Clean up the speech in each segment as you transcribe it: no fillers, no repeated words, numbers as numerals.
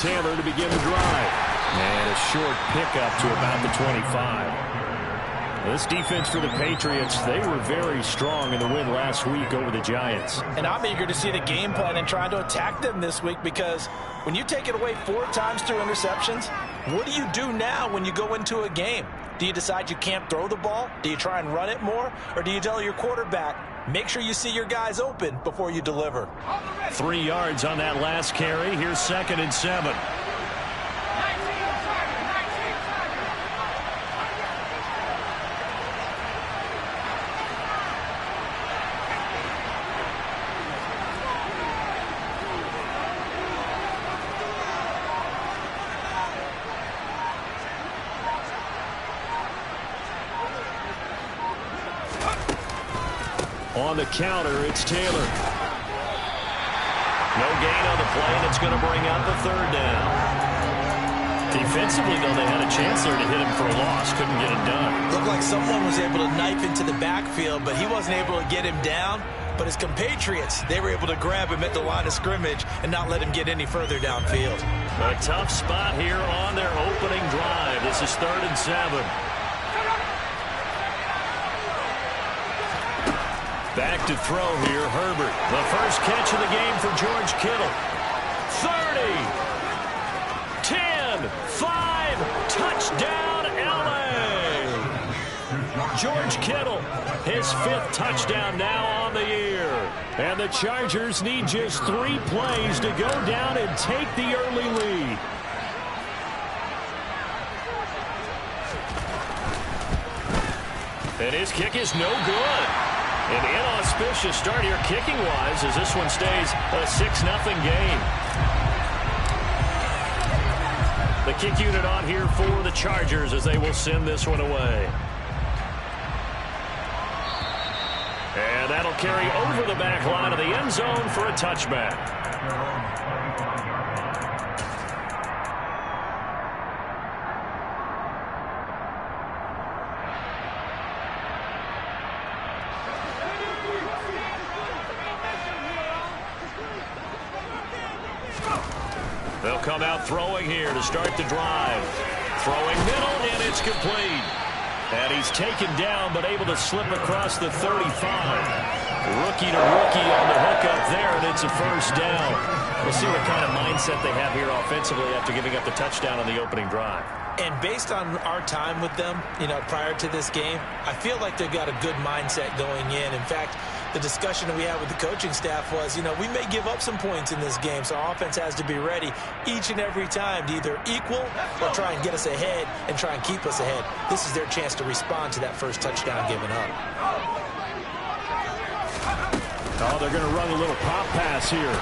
Taylor to begin the drive. And a short pickup to about the 25. This defense for the Patriots, they were very strong in the win last week over the Giants. And I'm eager to see the game plan and trying to attack them this week, because when you take it away 4 times through interceptions, what do you do now when you go into a game? Do you decide you can't throw the ball? Do you try and run it more? Or do you tell your quarterback, make sure you see your guys open before you deliver? 3 yards on that last carry. Here's 2nd and 7. On the counter, it's Taylor. No gain on the play, and it's going to bring out the 3rd down. Defensively, though, they had a chance there to hit him for a loss. Couldn't get it done. Looked like someone was able to knife into the backfield, but he wasn't able to get him down. But his compatriots, they were able to grab him at the line of scrimmage and not let him get any further downfield. A tough spot here on their opening drive. This is 3rd and 7. Back to throw here, Herbert. The first catch of the game for George Kittle. 30, 10, 5, touchdown LA. George Kittle, his 5th touchdown now on the year. And the Chargers need just 3 plays to go down and take the early lead. And his kick is no good. An inauspicious start here kicking-wise as this one stays a 6-0 game. The kick unit on here for the Chargers as they will send this one away. And that'll carry over the back line of the end zone for a touchback. They'll come out throwing here to start the drive. Throwing middle, and it's complete. And he's taken down, but able to slip across the 35. Rookie to rookie on the hook up there, and it's a 1st down. We'll see what kind of mindset they have here offensively after giving up the touchdown on the opening drive. And based on our time with them, prior to this game, I feel like they've got a good mindset going in. In fact, the discussion that we had with the coaching staff was, we may give up some points in this game, so our offense has to be ready each and every time to either equal or try and get us ahead and try and keep us ahead. This is their chance to respond to that first touchdown given up. Oh, they're going to run a little pop pass here.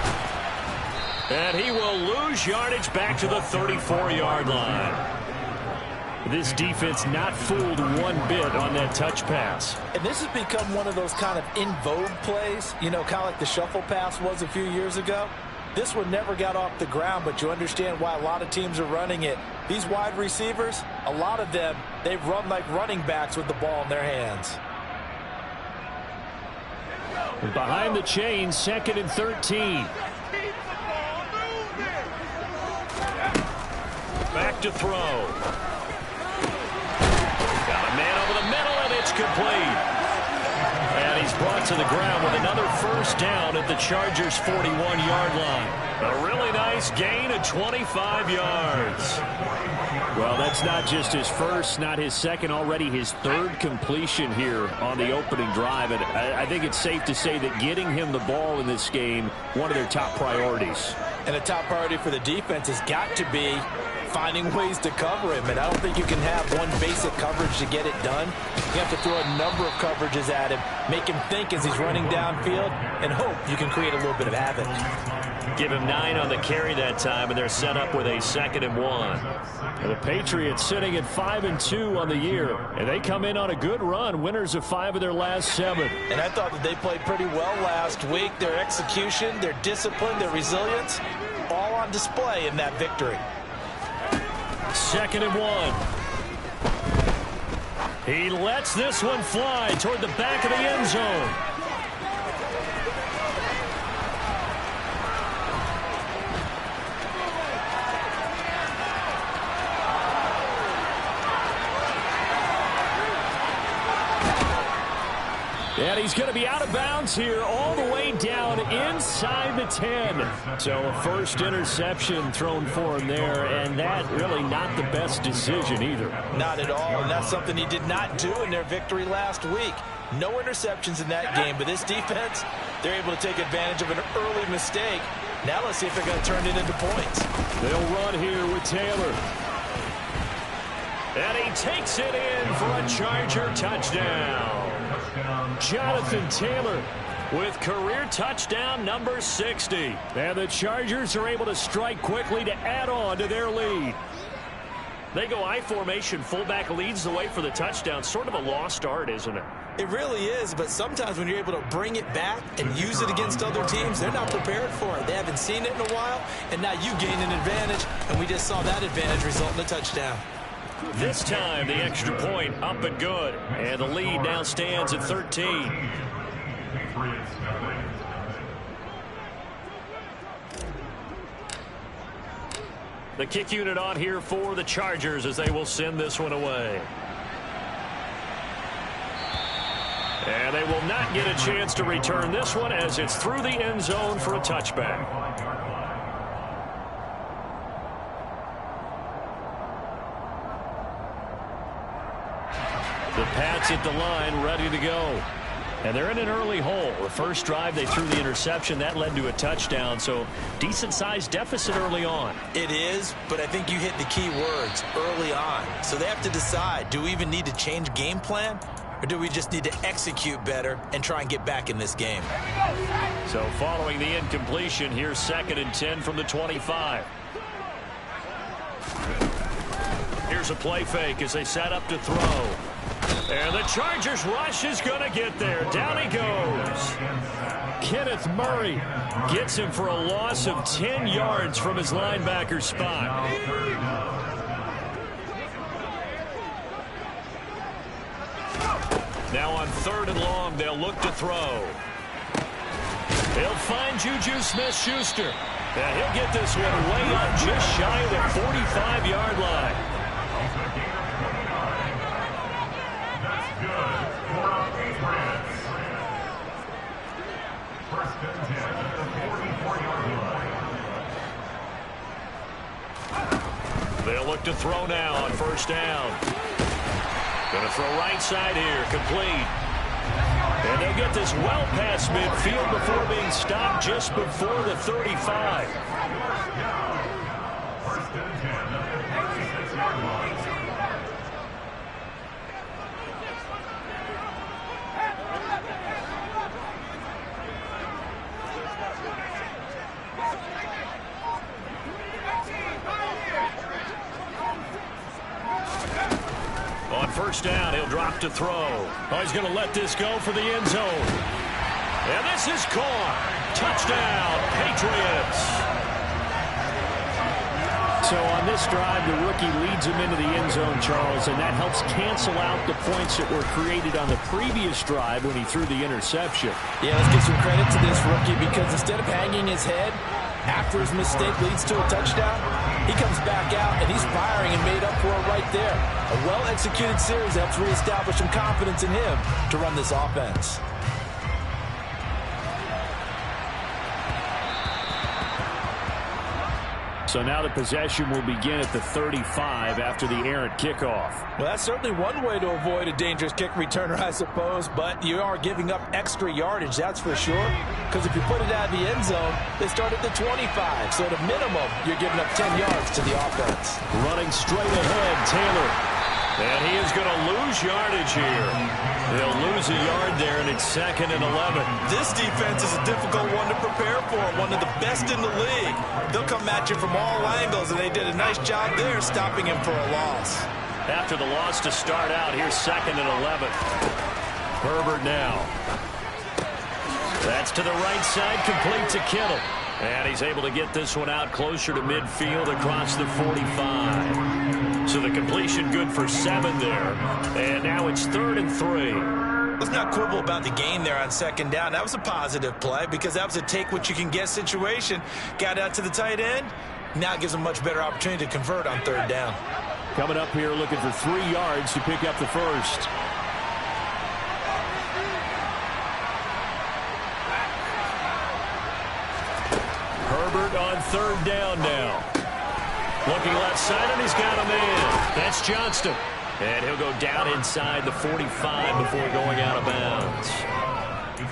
And he will lose yardage back to the 34-yard line. This defense not fooled one bit on that touch pass. And this has become one of those kind of in vogue plays, kind of like the shuffle pass was a few years ago. This one never got off the ground, but you understand why a lot of teams are running it. These wide receivers, a lot of them, they've run like running backs with the ball in their hands. Behind the chain, 2nd and 13. Back to throw. Got a man over the middle, and it's complete. And he's brought to the ground with another 1st down at the Chargers' 41-yard line. A really nice gain of 25 yards. Well, that's not just his first, not his second, already his 3rd completion here on the opening drive. And I think it's safe to say that getting him the ball in this game, one of their top priorities. And a top priority for the defense has got to be finding ways to cover him. And I don't think you can have one basic coverage to get it done. You have to throw a number of coverages at him, make him think as he's running downfield, and hope you can create a little bit of havoc. Give him 9 on the carry that time, and they're set up with a 2nd and 1. And the Patriots sitting at 5-2 on the year, and they come in on a good run, winners of 5 of their last 7. And I thought that they played pretty well last week. Their execution, their discipline, their resilience, all on display in that victory. 2nd and 1. He lets this one fly toward the back of the end zone. And he's going to be out of bounds here all the way down inside the 10. So a first interception thrown for him there, and that really not the best decision either. Not at all, and that's something he did not do in their victory last week. No interceptions in that game, but this defense, they're able to take advantage of an early mistake. Now let's see if they're going to turn it into points. They'll run here with Taylor. And he takes it in for a Charger touchdown. Jonathan Taylor with career touchdown number 60. And the Chargers are able to strike quickly to add on to their lead. They go I formation. Fullback leads the way for the touchdown. Sort of a lost art, isn't it? It really is, but sometimes when you're able to bring it back and use it against other teams, they're not prepared for it. They haven't seen it in a while, and now you gain an advantage, and we just saw that advantage result in a touchdown. This time, the extra point up and good. And the lead now stands at 13. The kick unit on here for the Chargers as they will send this one away. And they will not get a chance to return this one as it's through the end zone for a touchback. The Pats at the line, ready to go. And they're in an early hole. The first drive, they threw the interception. That led to a touchdown, so decent-sized deficit early on. It is, but I think you hit the key words, early on. So they have to decide, do we even need to change game plan, or do we just need to execute better and try and get back in this game? So following the incompletion, here's 2nd and 10 from the 25. Here's a play fake as they set up to throw. And the Chargers rush is going to get there. Down he goes. Kenneth Murray gets him for a loss of 10 yards from his linebacker spot. Now on 3rd and long, they'll look to throw. They'll find Juju Smith-Schuster. And he'll get this one way up just shy of the 45-yard line. They'll look to throw now on 1st down. Going to throw right side here, complete. And they'll get this well past midfield before being stopped just before the 35. On 1st down, he'll drop to throw. Oh, he's going to let this go for the end zone. And this is caught. Touchdown, Patriots. So on this drive, the rookie leads him into the end zone, Charles, and that helps cancel out the points that were created on the previous drive when he threw the interception. Yeah, let's give some credit to this rookie because instead of hanging his head after his mistake leads to a touchdown, he comes back out and he's firing and made up for it right there. A well-executed series helps reestablish some confidence in him to run this offense. So now the possession will begin at the 35 after the errant kickoff. Well, that's certainly one way to avoid a dangerous kick returner, I suppose, but you are giving up extra yardage, that's for sure. Because if you put it out of the end zone, they start at the 25. So at a minimum, you're giving up 10 yards to the offense. Running straight ahead, Taylor. And he is going to lose yardage here. They'll lose a yard there, and it's 2nd and 11. This defense is a difficult one to prepare for, one of the best in the league. They'll come at you from all angles, and they did a nice job there stopping him for a loss. After the loss to start out, here's 2nd and 11. Herbert now. That's to the right side, complete to Kittle. And he's able to get this one out closer to midfield across the 45. So the completion good for 7 there. And now it's 3rd and 3. Let's not quibble about the gain there on 2nd down. That was a positive play because that was a take-what-you-can-get situation. Got out to the tight end. Now it gives them a much better opportunity to convert on 3rd down. Coming up here looking for 3 yards to pick up the first. on third down now. Looking left side, and he's got a man. That's Johnston. And he'll go down inside the 45 before going out of bounds.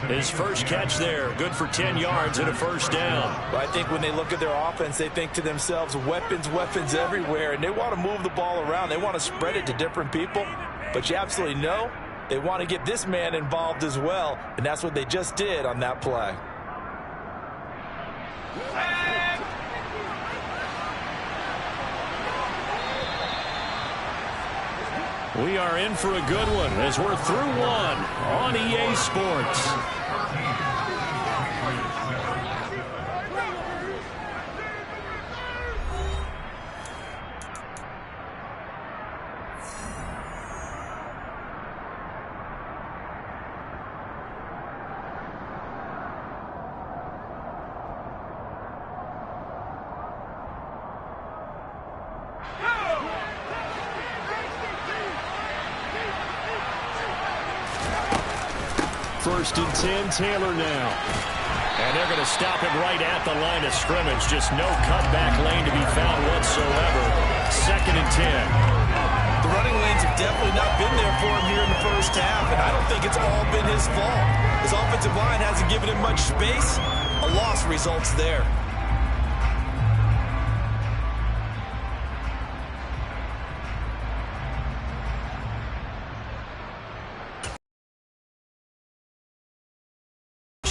His first catch there, good for 10 yards and a first down. Well, I think when they look at their offense, they think to themselves, weapons, weapons everywhere, and they want to move the ball around. They want to spread it to different people, but you absolutely know they want to get this man involved as well, and that's what they just did on that play. We are in for a good one as we're through one on EA Sports. First and 10, Taylor now. And they're going to stop him right at the line of scrimmage. Just no cutback lane to be found whatsoever. Second and 10. The running lanes have definitely not been there for him here in the first half, and I don't think it's all been his fault. His offensive line hasn't given him much space. A loss results there.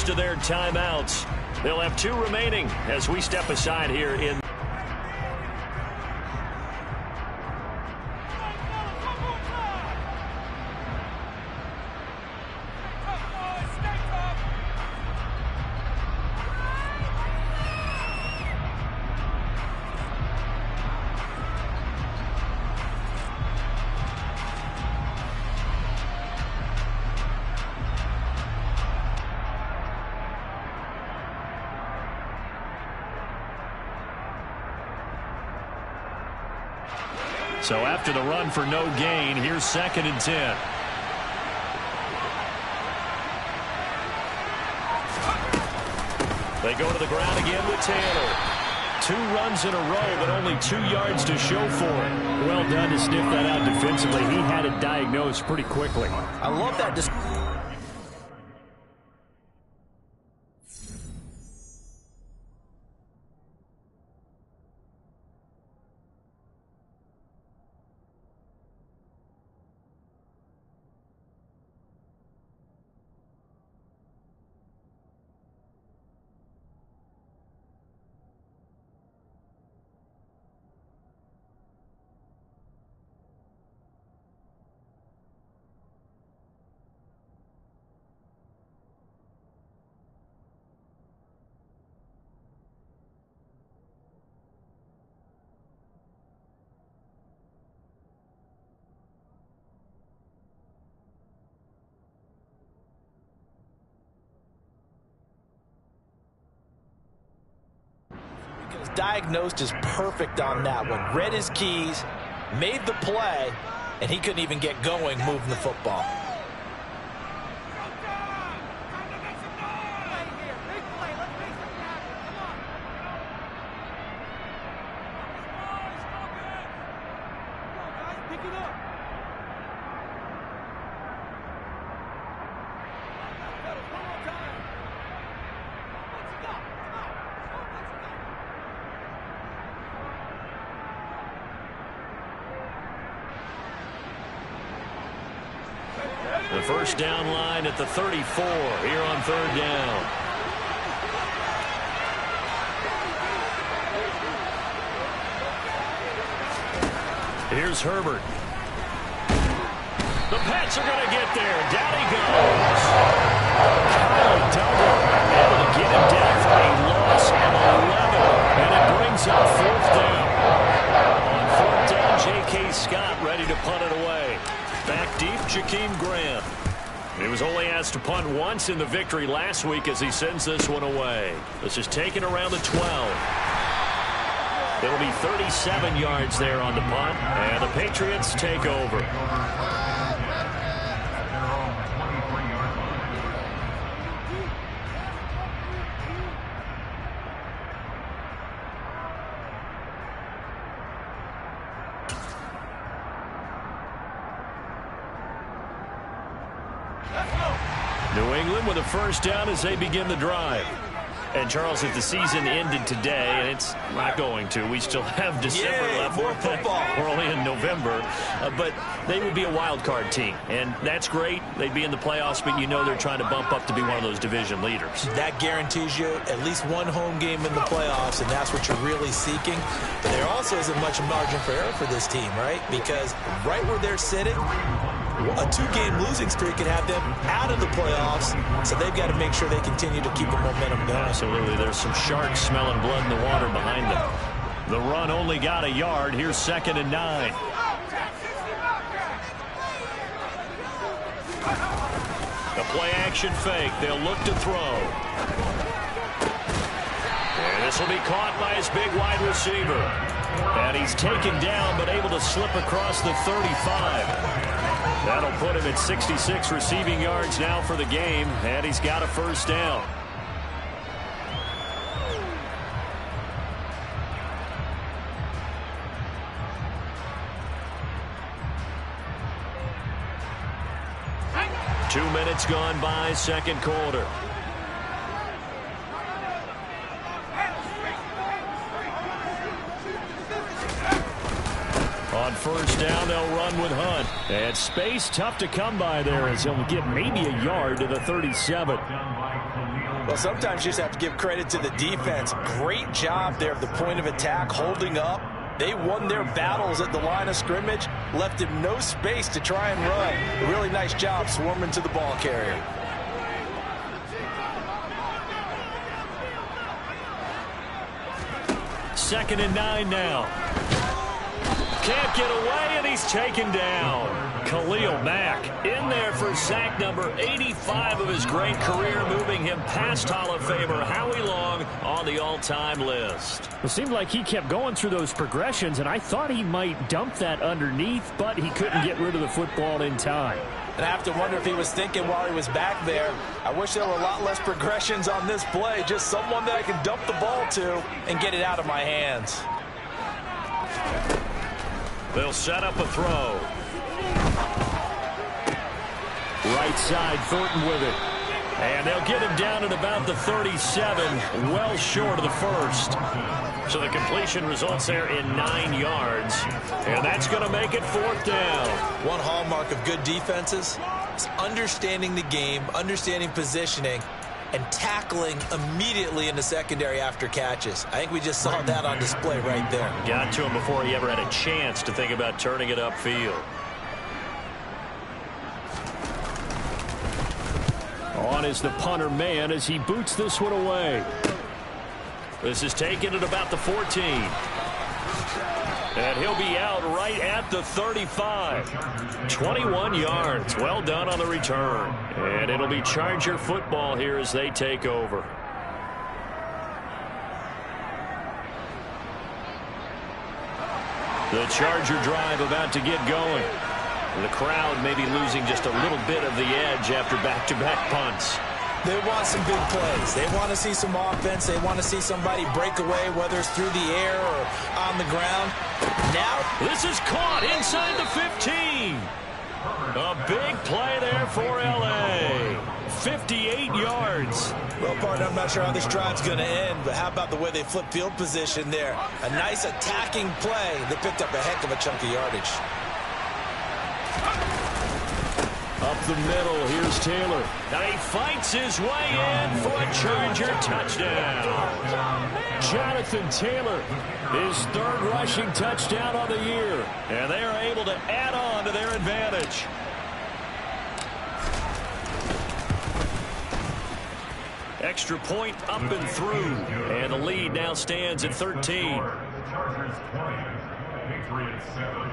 To their timeouts. They'll have 2 remaining as we step aside here in. So after the run for no gain, here's second and 10. They go to the ground again with Taylor. 2 runs in a row, but only 2 yards to show for it. Well done to sniff that out defensively. He had it diagnosed pretty quickly. I love that. Diagnosed as perfect on that one. Read his keys, made the play, and he couldn't even get going moving the football. The first down line at the 34 here on third down. Here's Herbert. The Pats are going to get there. Down he goes. Kyle Duggar able to get him down for a loss of 11. And it brings up fourth down. On fourth down, J.K. Scott ready to punt it away. Back deep, Jakeem Graham. He was only asked to punt once in the victory last week as he sends this one away. This is taken around the 12. It'll be 37 yards there on the punt, and the Patriots take over. New England with a first down as they begin the drive. And, Charles, if the season ended today, and it's not going to, we still have December left. More football. We're only in November. But they would be a wild card team, and that's great. They'd be in the playoffs, but you know they're trying to bump up to be one of those division leaders. That guarantees you at least one home game in the playoffs, and that's what you're really seeking. But there also isn't much margin for error for this team, right? Because right where they're sitting, a 2-game losing streak could have them out of the playoffs, so they've got to make sure they continue to keep the momentum going. Absolutely. There's some sharks smelling blood in the water behind them. The run only got a yard. Here's 2nd and 9. The play-action fake. They'll look to throw. And this will be caught by his big wide receiver. And he's taken down, but able to slip across the 35. That'll put him at 66 receiving yards now for the game, and he's got a first down. Two minutes gone by, second quarter. On first down, they'll run with Hunt. And space tough to come by there as he'll get maybe a yard to the 37. Well, sometimes you just have to give credit to the defense. Great job there at the point of attack, holding up. They won their battles at the line of scrimmage, left him no space to try and run. A really nice job swarming to the ball carrier. Second and 9 now. Can't get away, and he's taken down. Khalil Mack in there for sack number 85 of his great career, moving him past Hall of Famer Howie Long on the all-time list. It seemed like he kept going through those progressions, and I thought he might dump that underneath, but he couldn't get rid of the football in time. And I have to wonder if he was thinking while he was back there, I wish there were a lot less progressions on this play, just someone that I can dump the ball to and get it out of my hands. They'll set up a throw. Right side, Thornton with it. And they'll get him down at about the 37, well short of the first. So the completion results there in 9 yards. And that's going to make it 4th down. One hallmark of good defenses is understanding the game, understanding positioning, and tackling immediately in the secondary after catches. I think we just saw that on display right there. Got to him before he ever had a chance to think about turning it upfield. On is the punter man as he boots this one away. This is taken at about the 14. And he'll be out right at the 35. 21 yards. Well done on the return. And it'll be Charger football here as they take over. The Charger drive about to get going. The crowd may be losing just a little bit of the edge after back-to-back punts. They want some big plays. They want to see some offense. They want to see somebody break away, whether it's through the air or on the ground. Now, this is caught inside the 15. A big play there for L.A. 58 yards. Well, partner, I'm not sure how this drive's going to end, but how about the way they flip field position there? A nice attacking play. They picked up a heck of a chunk of yardage. Up the middle, here's Taylor. Now he fights his way in for a Charger touchdown. Jonathan Taylor, his 3rd rushing touchdown on the year. And they are able to add on to their advantage. Extra point up and through. And the lead now stands at 13. Chargers 20, Patriots 7.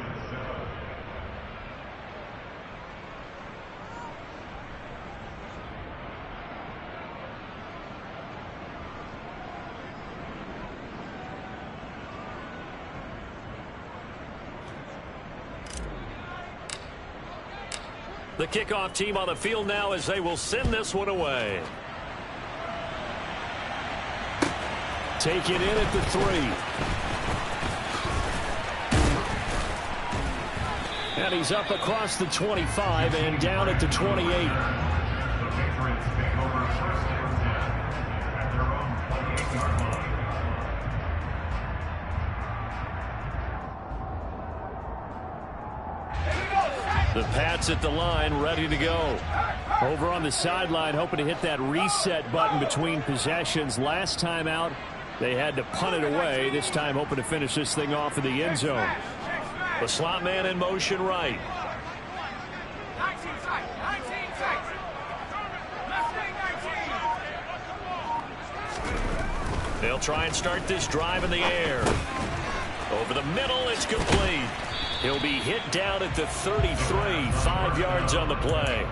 The kickoff team on the field now as they will send this one away. take it in at the 3. And he's up across the 25 and down at the 28. The Pats at the line, ready to go. Over on the sideline, hoping to hit that reset button between possessions. Last time out, they had to punt it away. This time, hoping to finish this thing off in the end zone. The slot man in motion right. They'll try and start this drive in the air. Over the middle, it's complete. He'll be hit down at the 33, 5 yards on the play.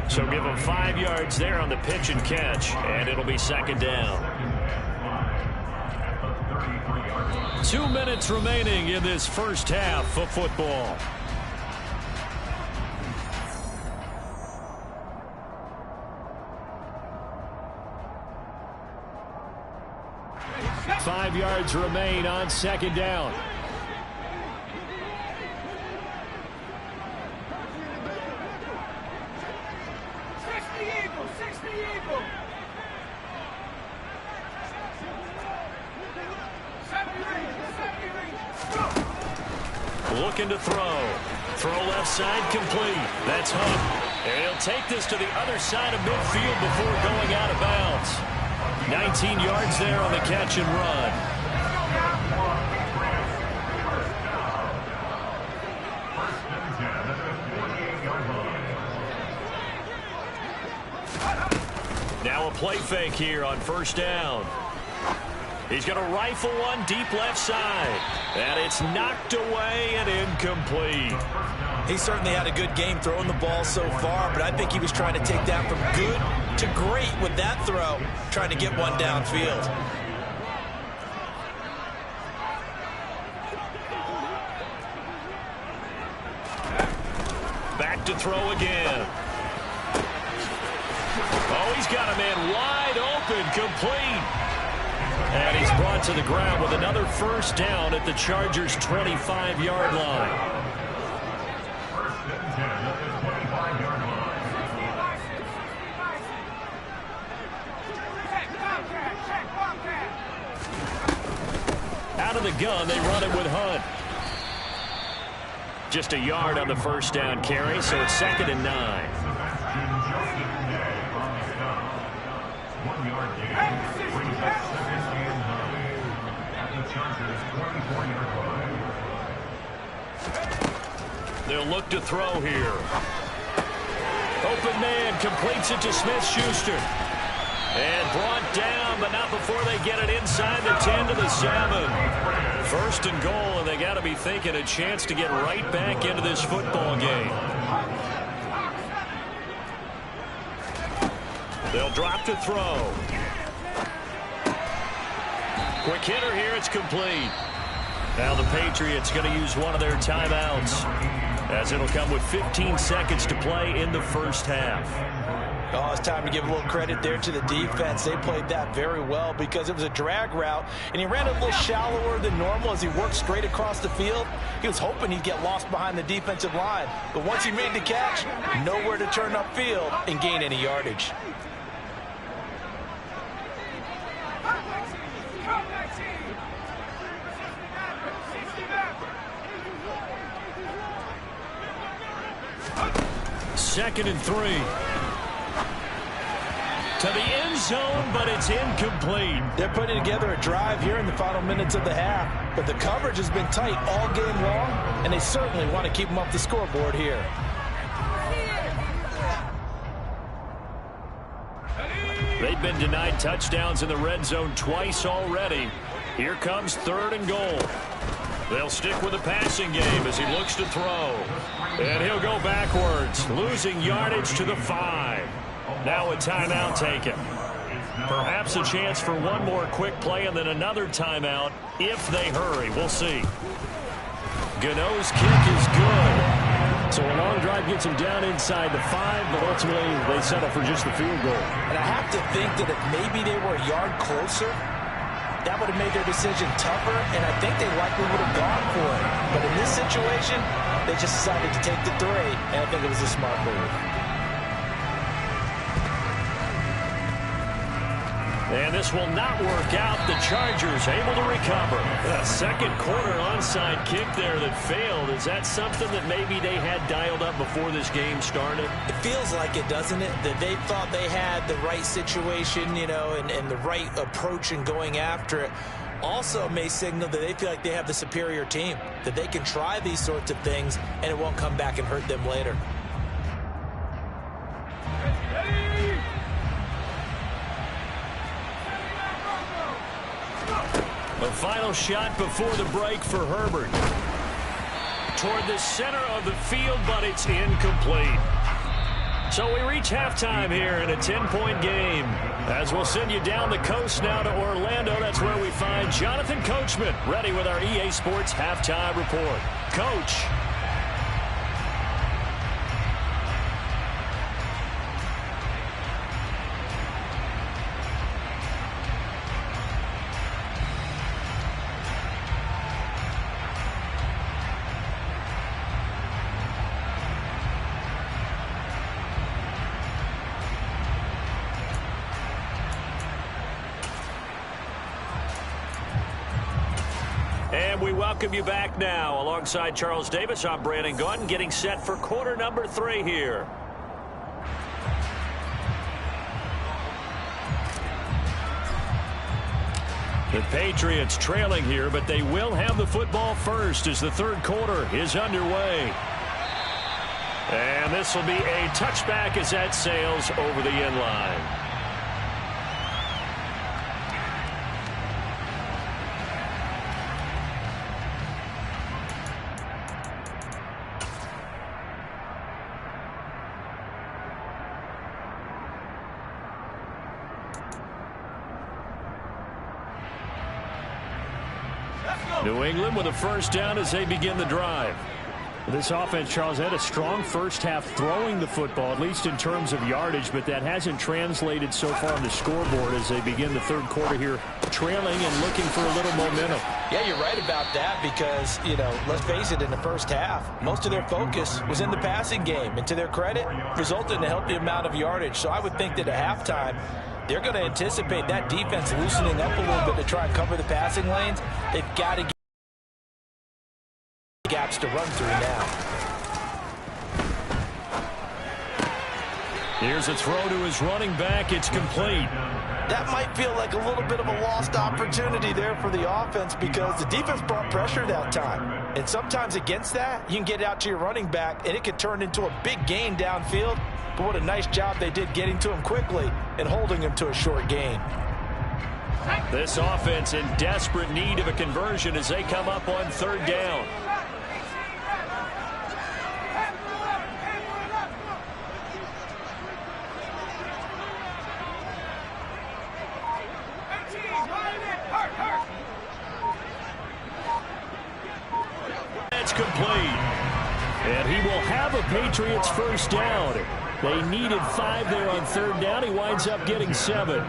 So give him 5 yards there on the pitch and catch, and it'll be second down. 2 minutes remaining in this first half of football. Five yards remain on second down. Looking to throw. Throw left side complete. That's Hunt. And he'll take this to the other side of midfield before going out of bounds. 19 yards there on the catch and run. Now a play fake here on first down. He's going to rifle one deep left side. And it's knocked away and incomplete. He certainly had a good game throwing the ball so far, but I think he was trying to take that from good to great with that throw, trying to get one downfield. Back to throw again. Oh, he's got a man wide open, complete. And he's brought to the ground with another first down at the Chargers' 25-yard line. Out of the gun, they run it with Hunt. Just a yard on the first down carry, so it's 2nd and 9. They'll look to throw here. Open man completes it to Smith-Schuster. And brought down, but not before they get it inside the 10 to the 7. 1st and goal, and they got to be thinking a chance to get right back into this football game. They'll drop to throw. Quick hitter here, it's complete. Now the Patriots going to use one of their timeouts, as it'll come with 15 seconds to play in the first half. Oh, it's time to give a little credit there to the defense. They played that very well because it was a drag route, and he ran a little shallower than normal as he worked straight across the field. He was hoping he'd get lost behind the defensive line, but once he made the catch, nowhere to turn upfield and gain any yardage. Second and 3. To the end zone, but it's incomplete. They're putting together a drive here in the final minutes of the half, but the coverage has been tight all game long, and they certainly want to keep them off the scoreboard here. They've been denied touchdowns in the red zone twice already. Here comes 3rd and goal. They'll stick with the passing game as he looks to throw. And he'll go backwards, losing yardage to the 5. Now a timeout taken. Perhaps a chance for one more quick play and then another timeout if they hurry. We'll see. Gano's kick is good. So a long drive gets him down inside the 5, but ultimately they settle for just the field goal. And I have to think that if maybe they were a yard closer, that would have made their decision tougher, and I think they likely would have gone for it. But in this situation, they just decided to take the 3, and I think it was a smart move. And this will not work out. The Chargers able to recover. A second quarter onside kick there that failed. Is that something that maybe they had dialed up before this game started? It feels like it, doesn't it? That they thought they had the right situation, you know, and the right approach in going after it. Also may signal that they feel like they have the superior team, that they can try these sorts of things and it won't come back and hurt them later. A final shot before the break for Herbert. Toward the center of the field, but it's incomplete. So we reach halftime here in a 10-point game. As we'll send you down the coast now to Orlando, that's where we find Jonathan Coachman, ready with our EA Sports Halftime Report. Coach. And we welcome you back now. Alongside Charles Davis, I'm Brandon Gaudin, getting set for quarter number 3 here. The Patriots trailing here, but they will have the football first as the third quarter is underway. And this will be a touchback as that sails over the end line. New England with a first down as they begin the drive. This offense, Charles, had a strong first half throwing the football, at least in terms of yardage, but that hasn't translated so far on the scoreboard as they begin the third quarter here, trailing and looking for a little momentum. Yeah, you're right about that because, you know, let's face it, in the first half, most of their focus was in the passing game. And to their credit, resulted in a healthy amount of yardage. So I would think that at halftime, they're going to anticipate that defense loosening up a little bit to try and cover the passing lanes. They've got to get gaps to run through now. Here's a throw to his running back. It's complete. That might feel like a little bit of a lost opportunity there for the offense because the defense brought pressure that time. And sometimes against that, you can get out to your running back, and it could turn into a big gain downfield. But what a nice job they did getting to him quickly and holding him to a short gain. This offense in desperate need of a conversion as they come up on third down. That's complete. And he will have a Patriots first down. They needed 5 there on third down. He winds up getting 7.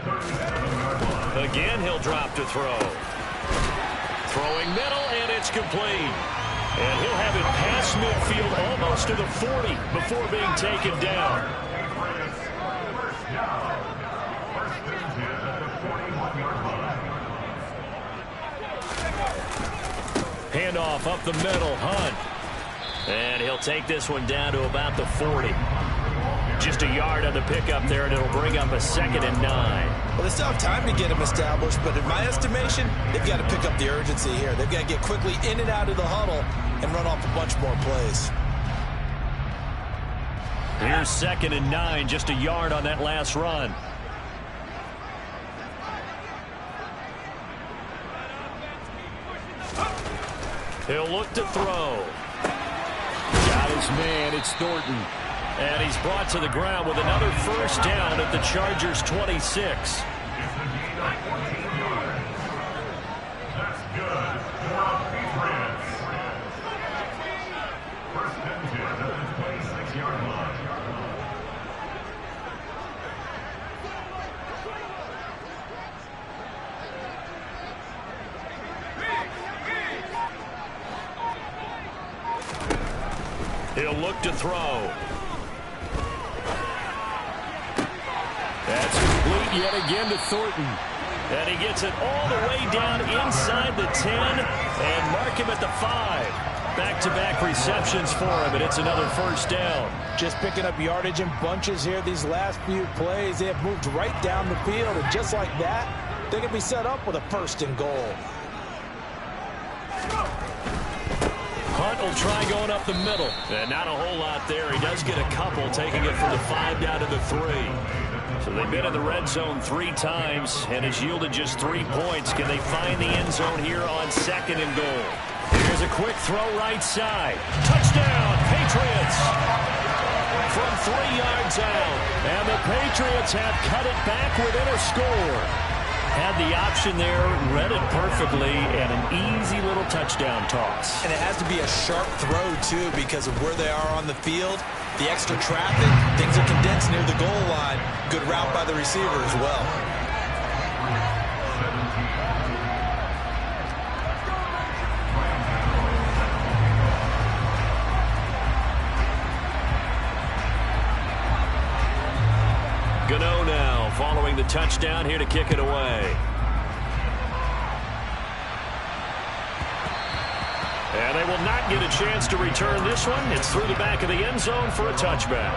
Again, he'll drop to throw. Throwing middle, and it's complete. And he'll have it past midfield almost to the 40 before being taken down. Handoff up the middle, Hunt. And he'll take this one down to about the 40. Just a yard on the pickup there, and it'll bring up a 2nd and 9. Well, they still have time to get him established, but in my estimation, they've got to pick up the urgency here. They've got to get quickly in and out of the huddle and run off a bunch more plays. Here's 2nd and 9, just a yard on that last run. He'll look to throw. Got his man, it's Thornton. And he's brought to the ground with another first down at the Chargers' 26. That's good for the Patriots. First and 10 at the 26-yard line. He'll look to throw. That's complete yet again to Thornton. And he gets it all the way down inside the 10 and mark him at the 5. Back-to-back receptions for him, and it's another first down. Just picking up yardage in bunches here these last few plays. They have moved right down the field, and just like that, they can be set up with a first and goal. Hunt will try going up the middle. And not a whole lot there. He does get a couple, taking it from the 5 down to the 3. So they've been in the red zone 3 times and has yielded just 3 points. Can they find the end zone here on 2nd and goal? Here's a quick throw right side. Touchdown, Patriots! From 3 yards out. And the Patriots have cut it back within a score. Had the option there, read it perfectly, and an easy little touchdown toss. And it has to be a sharp throw, too, because of where they are on the field. The extra traffic, things are condensed near the goal line. Good route by the receiver as well. Gano now following the touchdown here to kick it away. And they will not get a chance to return this one. It's through the back of the end zone for a touchback.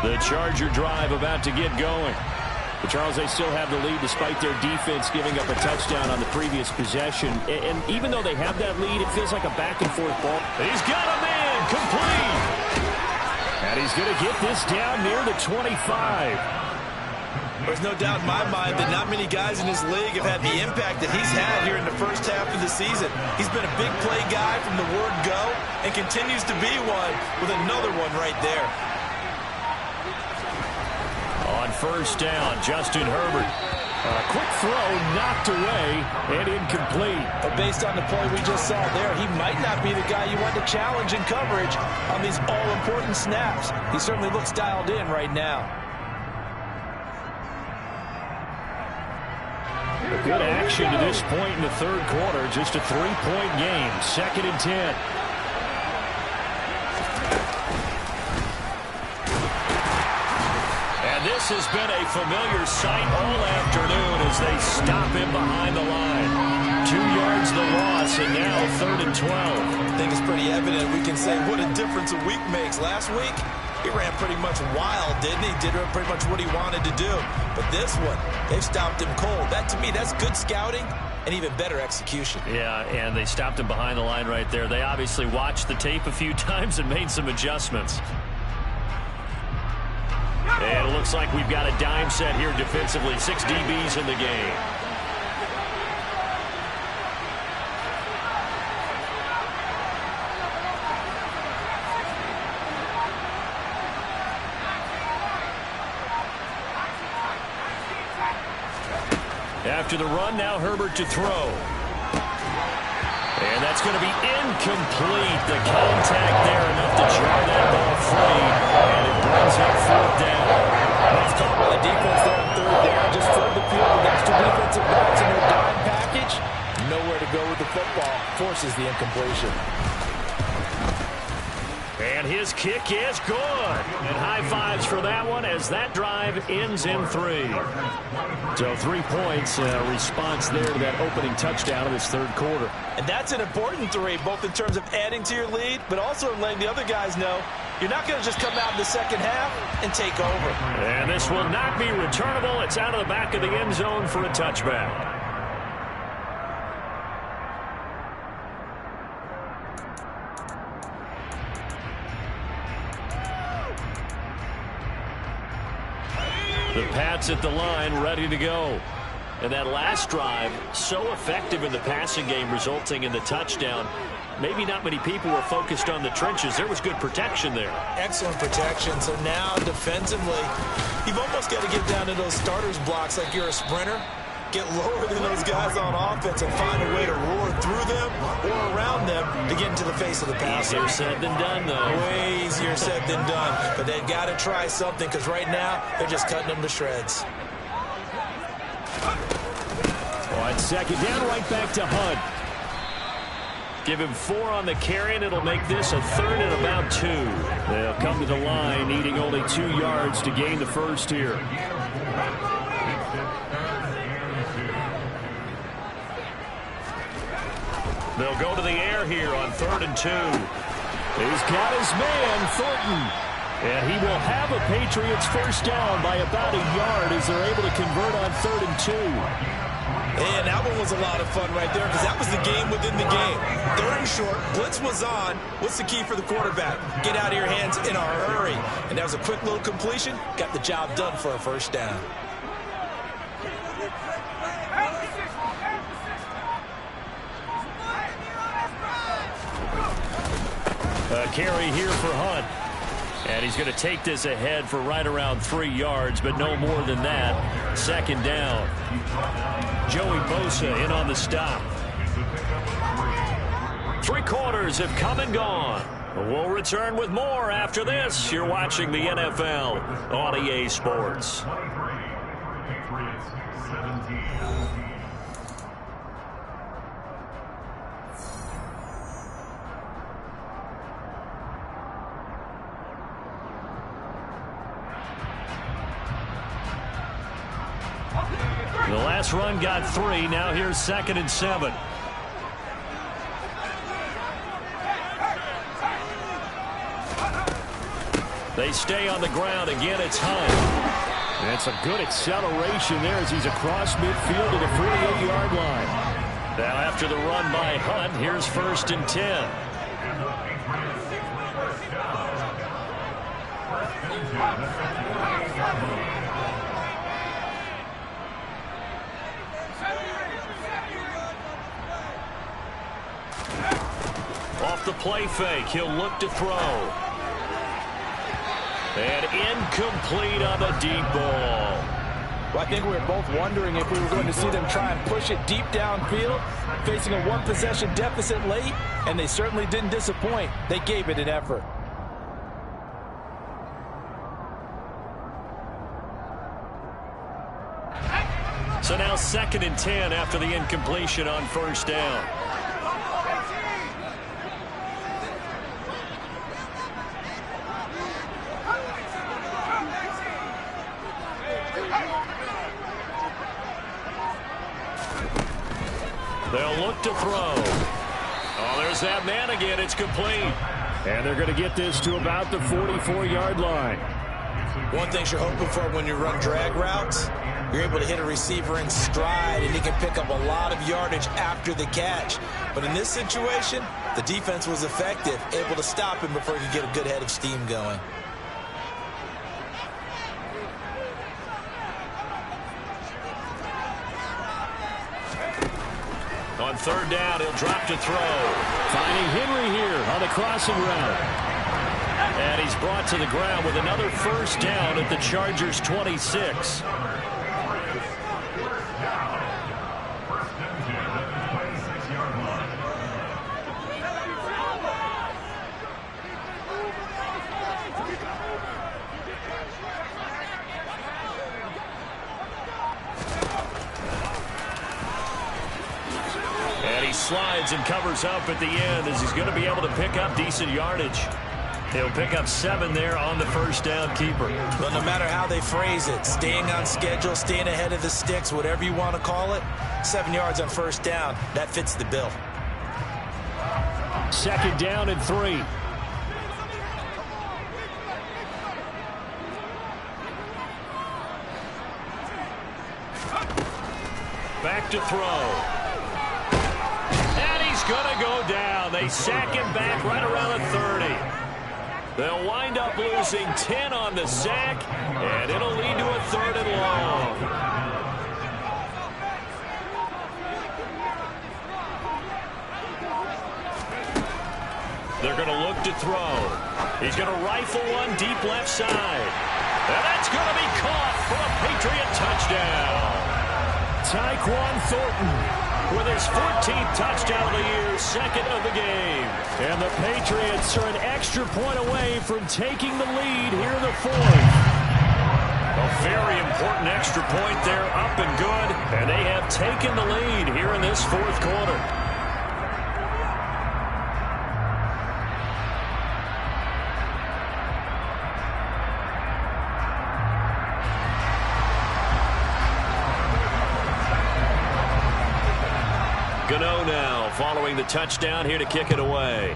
The Charger drive about to get going. But Charles, they still have the lead despite their defense giving up a touchdown on the previous possession. And even though they have that lead, it feels like a back-and-forth ball. He's got a man, complete. And he's going to get this down near the 25. There's no doubt in my mind that not many guys in this league have had the impact that he's had here in the first half of the season. He's been a big play guy from the word go and continues to be one with another one right there. On first down, Justin Herbert. A quick throw knocked away and incomplete. But based on the play we just saw there, he might not be the guy you want to challenge in coverage on these all-important snaps. He certainly looks dialed in right now. A good action to this point in the third quarter. Just a 3-point game. 2nd and 10. This has been a familiar sight all afternoon as they stop him behind the line. 2 yards the loss, and now 3rd and 12. I think it's pretty evident we can say what a difference a week makes. Last week, he ran pretty much wild, didn't he? Did pretty much what he wanted to do. But this one, they've stopped him cold. That, to me, that's good scouting and even better execution. Yeah, and they stopped him behind the line right there. They obviously watched the tape a few times and made some adjustments. And it looks like we've got a dime set here defensively. 6 DBs in the game. After the run, now Herbert to throw. And that's going to be incomplete. The contact there enough to jar that ball free. And it brings up 4th down. That's called by the defense there on 3rd down. Just flood the field with extra defensive backs in their dime package. Nowhere to go with the football. Forces the incompletion. And his kick is good. And high fives for that one as that drive ends in 3. So 3 points, response there to that opening touchdown of this third quarter. And that's an important 3, both in terms of adding to your lead, but also in letting the other guys know you're not going to just come out in the second half and take over. And this will not be returnable. It's out of the back of the end zone for a touchback. The Pats at the line, ready to go. And that last drive, so effective in the passing game, resulting in the touchdown. Maybe not many people were focused on the trenches. There was good protection there. Excellent protection. So now, defensively, you've almost got to get down to those starters blocks like you're a sprinter. Get lower than those guys on offense and find a way to roar through them or around them to get into the face of the passer. Easier said than done, though. Way easier said than done. But they've got to try something because right now they're just cutting them to shreds. On 2nd down, right back to Hunt. Give him 4 on the carry, and it'll make this a 3rd and about 2. They'll come to the line needing only 2 yards to gain the first here. They'll go to the air here on 3rd and 2. He's got his man, Thornton. And he will have a Patriots first down by about a yard as they're able to convert on 3rd and 2. And that one was a lot of fun right there because that was the game within the game. 3rd and short, blitz was on. What's the key for the quarterback? Get out of your hands in a hurry. And that was a quick little completion. Got the job done for a first down. A carry here for Hunt. And he's going to take this ahead for right around 3 yards, but no more than that. 2nd down. Joey Bosa in on the stop. 3 quarters have come and gone. We'll return with more after this. You're watching the NFL on EA Sports. 23, Patriots 17. The last run got 3. Now here's 2nd and 7. They stay on the ground. Again, it's Hunt. That's a good acceleration there as he's across midfield to the 48-yard line. Now after the run by Hunt, here's 1st and 10. Off the play fake, he'll look to throw. And incomplete on the deep ball. Well, I think we were both wondering if we were going to see them try and push it deep downfield, facing a 1-possession deficit late, and they certainly didn't disappoint. They gave it an effort. So now 2nd and 10 after the incompletion on 1st down. They'll look to throw. Oh, there's that man again. It's complete. And they're going to get this to about the 44-yard line. One thing you're hoping for when you run drag routes, you're able to hit a receiver in stride, and he can pick up a lot of yardage after the catch. But in this situation, the defense was effective, able to stop him before he could get a good head of steam going. On 3rd down, he'll drop to throw. Finding Henry here on the crossing route. And he's brought to the ground with another first down at the Chargers' 26. And he slides and covers up at the end as he's going to be able to pick up decent yardage. He'll pick up 7 there on the first down keeper. Well, no matter how they phrase it, staying on schedule, staying ahead of the sticks, whatever you want to call it, 7 yards on first down, that fits the bill. 2nd down and 3. Back to throw. And he's going to go down. They sack him back right around the 30. They'll wind up losing 10 on the sack, and it'll lead to a 3rd and long. They're going to look to throw. He's going to rifle one deep left side. And that's going to be caught for a Patriot touchdown. Tyquan Thornton with his 14th touchdown of the year, 2nd of the game. And the Patriots are an extra point away from taking the lead here in the 4th. A very important extra point there, up and good. And they have taken the lead here in this 4th quarter. Gano now following the touchdown here to kick it away.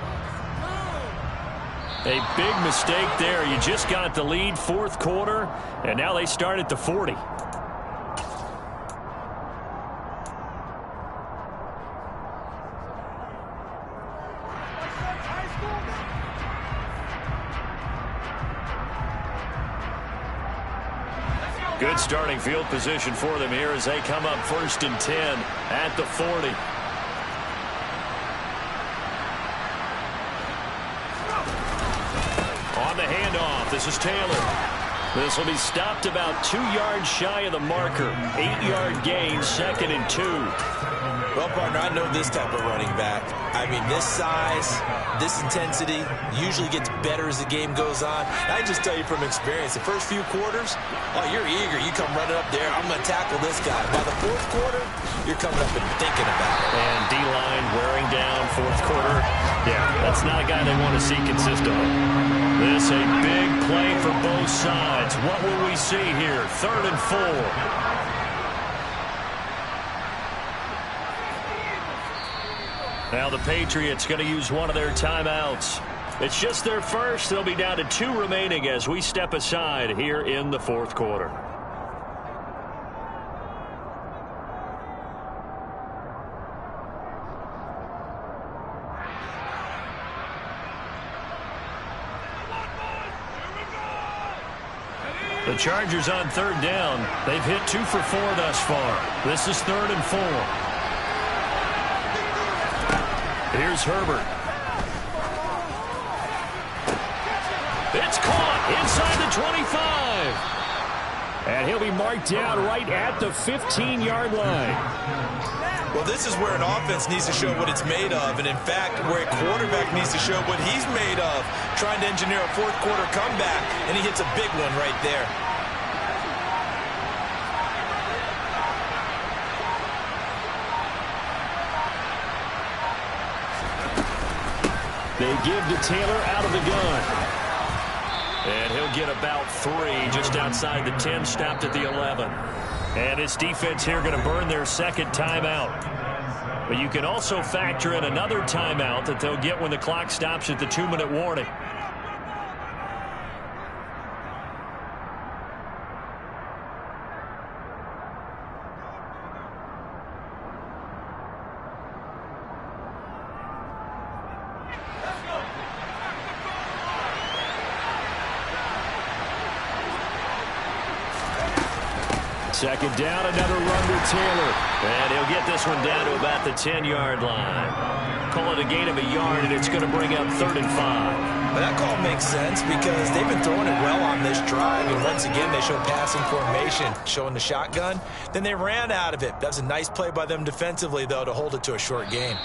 A big mistake there. You just got the lead fourth quarter, and now they start at the 40. Good starting field position for them here as they come up 1st and 10 at the 40. On the handoff, this is Taylor. This will be stopped about 2 yards shy of the marker. 8-yard gain, 2nd and 2. Well, partner, I know this type of running back. I mean, this size, this intensity usually gets better as the game goes on. I just tell you from experience, the first few quarters, oh, you're eager. You come running up there, I'm going to tackle this guy. By the fourth quarter, you're coming up and thinking about it. And D-line wearing down fourth quarter. Yeah, that's not a guy they want to see consistently. This a big play for both sides. What will we see here? 3rd and 4. Now the Patriots going to use one of their timeouts. It's just their first. They'll be down to 2 remaining as we step aside here in the fourth quarter. The Chargers on 3rd down. They've hit 2 for 4 thus far. This is 3rd and 4. Here's Herbert. It's caught inside the 25. And he'll be marked down right at the 15-yard line. Well, this is where an offense needs to show what it's made of. And, in fact, where a quarterback needs to show what he's made of. Trying to engineer a fourth quarter comeback, and he hits a big one right there. They give to Taylor out of the gun. And he'll get about 3 just outside the 10, stopped at the 11. And his defense here going to burn their 2nd timeout. But you can also factor in another timeout that they'll get when the clock stops at the 2-minute warning. Second down, another run with Taylor. And he'll get this one down to about the 10-yard line. Call it a gain of a yard, and it's going to bring up 3rd and 5. Well, that call makes sense because they've been throwing it well on this drive. And once again, they show passing formation, showing the shotgun. Then they ran out of it. That was a nice play by them defensively, though, to hold it to a short game.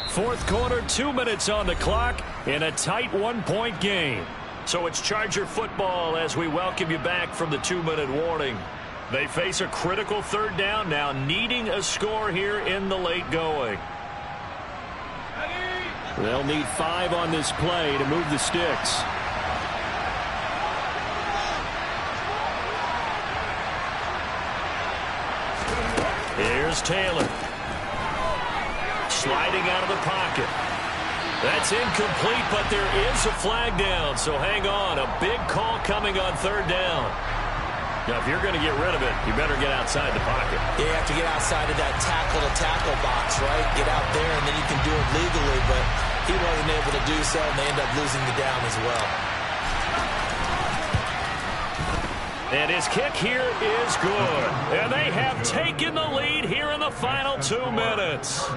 Fourth quarter, 2 minutes on the clock in a tight 1-point game. So it's Charger football as we welcome you back from the 2-minute warning. They face a critical 3rd down now, needing a score here in the late going. They'll need 5 on this play to move the sticks. Here's Taylor. Sliding out of the pocket. That's incomplete, but there is a flag down, so hang on. A big call coming on 3rd down. Now, if you're going to get rid of it, you better get outside the pocket. Yeah, you have to get outside of that tackle-to-tackle box, right? Get out there, and then you can do it legally, but he wasn't able to do so, and they end up losing the down as well. And his kick here is good. And they have taken the lead here in the final 2 minutes.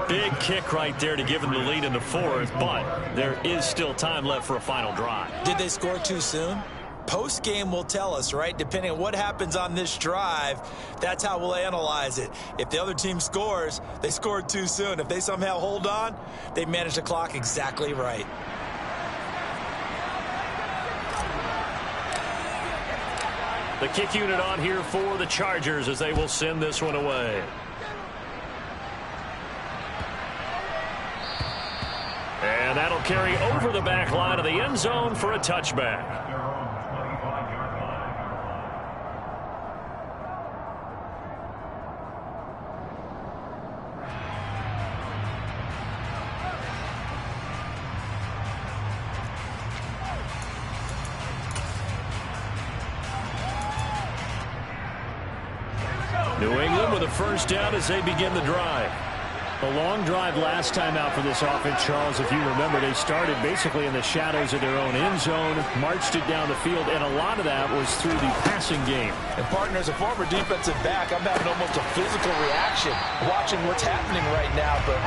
Big kick right there to give them the lead in the 4th, but there is still time left for a final drive. Did they score too soon? Post-game will tell us, right? Depending on what happens on this drive, that's how we'll analyze it. If the other team scores, they scored too soon. If they somehow hold on, they managed the clock exactly right. The kick unit on here for the Chargers as they will send this one away. And that'll carry over the back line of the end zone for a touchback. New England with a first down as they begin the drive. A long drive last time out for this offense, Charles. If you remember, they started basically in the shadows of their own end zone, marched it down the field, and a lot of that was through the passing game. And partner, as a former defensive back, I'm having almost a physical reaction watching what's happening right now. But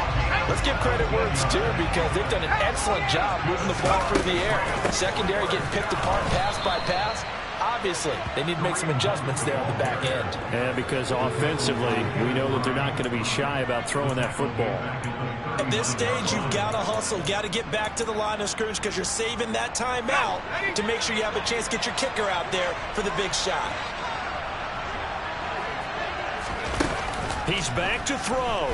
let's give credit where it's due, because they've done an excellent job moving the ball through the air. Secondary getting picked apart pass by pass. Obviously, they need to make some adjustments there on the back end. And because offensively, we know that they're not going to be shy about throwing that football. At this stage, you've got to hustle, got to get back to the line of scrimmage, because you're saving that time out to make sure you have a chance to get your kicker out there for the big shot. He's back to throw.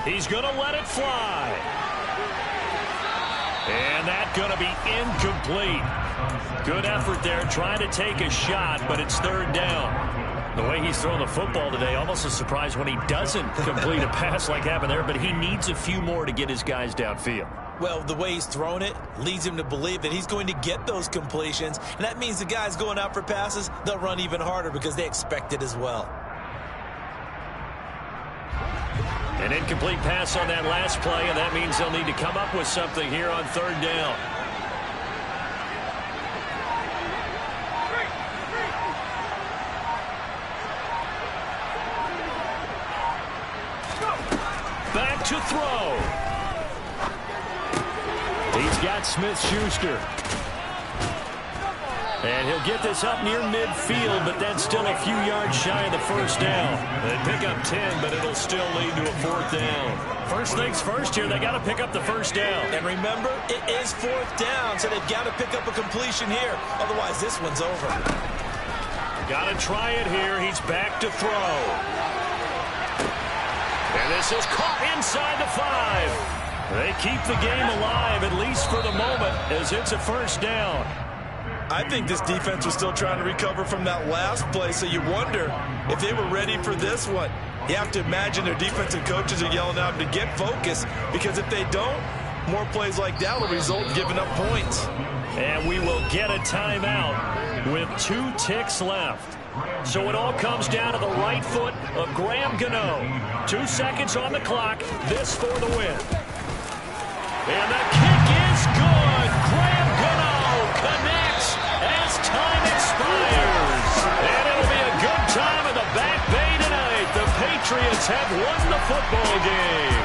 He's going to let it fly. And that's going to be incomplete. Good effort there, trying to take a shot, but it's third down. The way he's throwing the football today, almost a surprise when he doesn't complete a pass like happened there, but he needs a few more to get his guys downfield. Well, the way he's thrown it leads him to believe that he's going to get those completions, and that means the guys going out for passes, they'll run even harder because they expect it as well. An incomplete pass on that last play, and that means they'll need to come up with something here on third down. Back to throw. He's got Smith-Schuster. And he'll get this up near midfield, but that's still a few yards shy of the first down. They pick up 10, but it'll still lead to a fourth down. First things first here, they got to pick up the first down. And remember, it is fourth down, so they've got to pick up a completion here. Otherwise, this one's over. Got to try it here. He's back to throw. And this is caught inside the 5. They keep the game alive, at least for the moment, as it's a first down. I think this defense was still trying to recover from that last play, so you wonder if they were ready for this one. You have to imagine their defensive coaches are yelling at them to get focused, because if they don't, more plays like that will result in giving up points. And we will get a timeout with 2 ticks left. So it all comes down to the right foot of Graham Gano. 2 seconds on the clock. This for the win. And the kick is good. Graham Gano connects as time expires. And it'll be a good time in the Back Bay tonight. The Patriots have won the football game.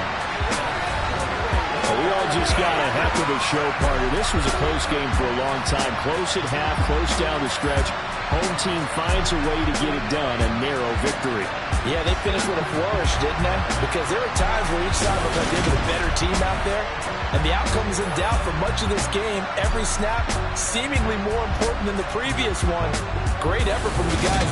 We all just got a heck of a show, partner. This was a close game for a long time. Close at half, close down the stretch. Home team finds a way to get it done, a narrow victory. Yeah, they finished with a flourish, didn't they? Because there were times where each side looked like they were the better team out there. And the outcome is in doubt for much of this game. Every snap seemingly more important than the previous one. Great effort from the guys